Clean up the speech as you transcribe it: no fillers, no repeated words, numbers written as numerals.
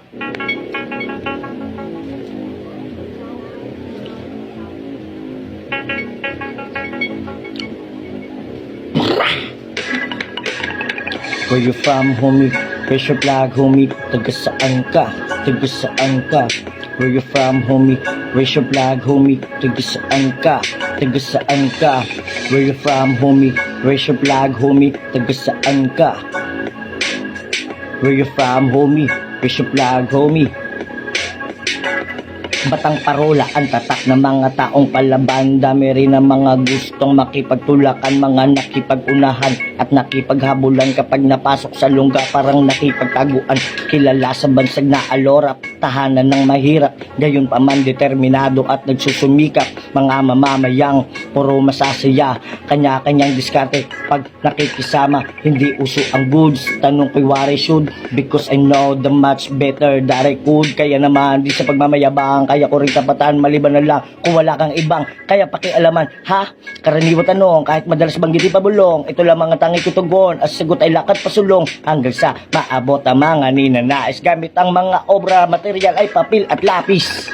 Where you from, homie? Where's your flag, homie? Taga saan ka? Taga saan ka? Where you from, homie? Where's your flag, homie? Taga saan ka? Taga saan ka? Where you from, homie? Where's your flag, homie? Taga saan ka? Where you from, homie? Where's your flag, homie? Batang parola ang tatak ng mga taong palaban. Dami rin ang mga gustong makipagtulakan, mga nakipag-unahan at nakipaghabulan. Kapag napasok sa lungga parang nakipagtaguan. Kilala sa bansag na alorap, tahanan ng mahirap, gayon pa man determinado at nagsusumikap. Mga mamamayang puro masasaya, kanya-kanyang diskarte pag nakikisama. Hindi uso ang goods, tanong ko'y wari should, because I know the much better that I could. Kaya naman di sa pagmamayabang, kaya ko rin tapatan, maliban na lang kung wala kang ibang kaya pakialaman, ha? Karaniwang tanong, kahit madalas banggit pabulong, ito lang mga tangi kutugon, at sagot ay lakad pasulong, hanggang sa maabot ang mga ninanais. Gamit ang mga obra, material ay papel at lapis.